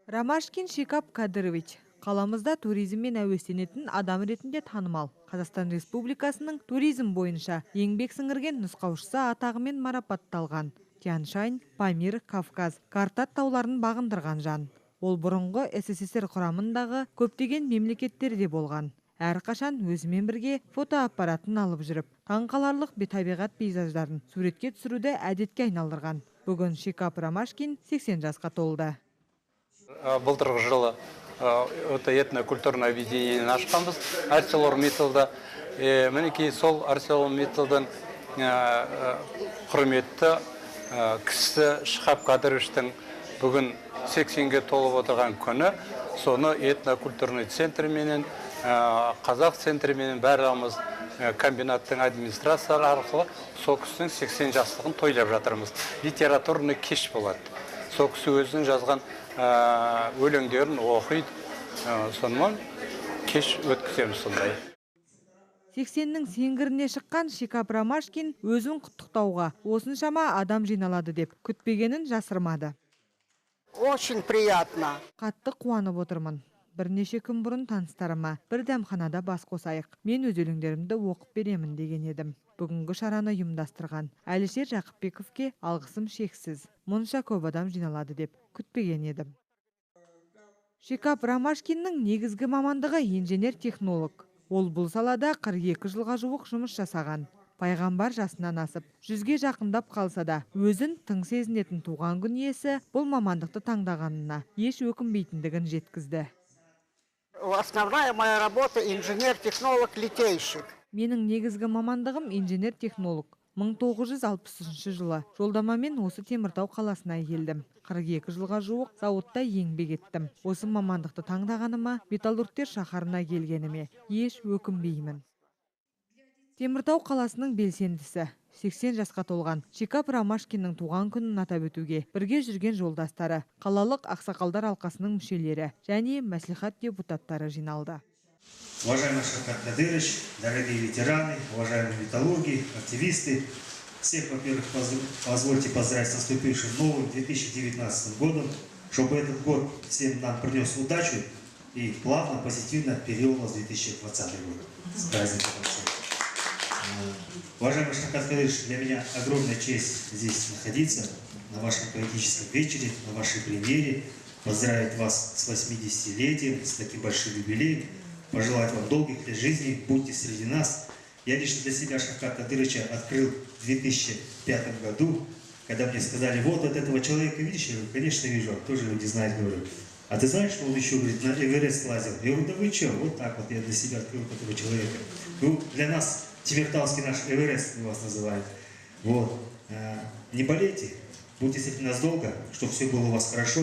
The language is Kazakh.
Ромашкин Шикап Кадырович қаламызда туризммен әуестенетін адам ретінде танымал. Қазақстан Республикасының туризм бойынша еңбек сіңірген нұсқаушысы атағымен марапатталған. Тянь-Шань, Памир, Кавказ, Картат тауларын бағындырған жан. Ол бұрынғы СССР құрамындағы көптеген мемлекеттерде болған. Әрқашан өзімен бірге фотоаппаратын алып жүріп, таңқаларлық табиғат пейзаждарын суретке түсіруді әдетке айналдырған. Бүгін Шикап Ромашкин 80 жасқа толды. Былтырғы жылы этно-культурное объединение ашқанбыз ArcelorMittal'да. Мінекей сол ArcelorMittal'дың құрметті кісі Шикап Кадыровичтің бүгін 80-ге толып отырған күні. Соны этно-культурный центрменен, қазақ центрменен бәріміз комбинаттың администрациялары арқылы сол кісінің 80 жастығын тойлап жатырмыз. Литературный кеш болады. Сол кісі өзінің жазған өлеңдерін оқиды, сонымен кеш өткіземіз сондай. 80-нің сеңгіріне шыққан Шикап Ромашкин өзін құттықтауға осыншама адам жиналады деп күтпегенін жасырмады. Очень приятно. Қатты қуанып отырмын. Бірнеше күн бұрын таныстарыма бір дәмханада бас қосайық, мен өз өлеңдерімді оқып беремін деген едім. Бүгінгі шараны ұйымдастырған Әлішер Жақыпбековке алғысым шексіз. Мұнша көп адам жиналады деп күтпеген едім. Шикап Ромашкиннің негізгі мамандығы инженер-технолог. Ол бұл салада 42 жылға жуық жұмыс жасаған. Пайғамбар жасынан асып, 100-ге жақындап қалса да, өзін тың сезінетін туған күн иесі бұл мамандықты таңдағанына еш өкінбейтіндігін жеткізді. Основная моя работа инженер-технолог-литейщик. Менің негізгі мамандығым инженер-технолог. 1963 жылы жолдамамен осы Теміртау қаласына келдім. 42 жылға жуық зауытта еңбек еттім. Осы мамандықты таңдағаныма, металлургтер шаһарына келгеніме еш өкінбеймін. Теміртау қаласының белсендісі, 80 жасқа толған Шикап Ромашкиннің туған күнін атап өтуге бірге жүрген жолдастары, қалалық ақсақалдар алқасының мүшелері және мәслихат депутаттары жиналды. Уважаемый Шикап Кадырович, дорогие ветераны, уважаемые металлурги, активисты, всех, во-первых, позвольте поздравить с наступившим новым 2019 годом, чтобы этот год всем нам принес удачу и плавно, позитивно перевел нас в 2020 год. С праздником большое. Уважаемый Шикап Кадырович, для меня огромная честь здесь находиться, на вашем поэтическом вечере, на вашей премьере, поздравить вас с 80-летием, с таким большим юбилеем, пожелать вам долгих лет жизни, будьте среди нас. Я лично для себя Шикапа Кадыровича открыл в 2005 году, когда мне сказали, вот от этого человека видишь, я говорю, конечно вижу, тоже люди знают, говорю. А ты знаешь, что он еще, говорит, на Эверест лазил? Я говорю, да вы что, вот так вот я для себя открыл этого человека. Ну, для нас Темиртауский наш Эверест, мы вас называем. Вот. Не болейте, будьте с этим нас долго, чтобы все было у вас хорошо.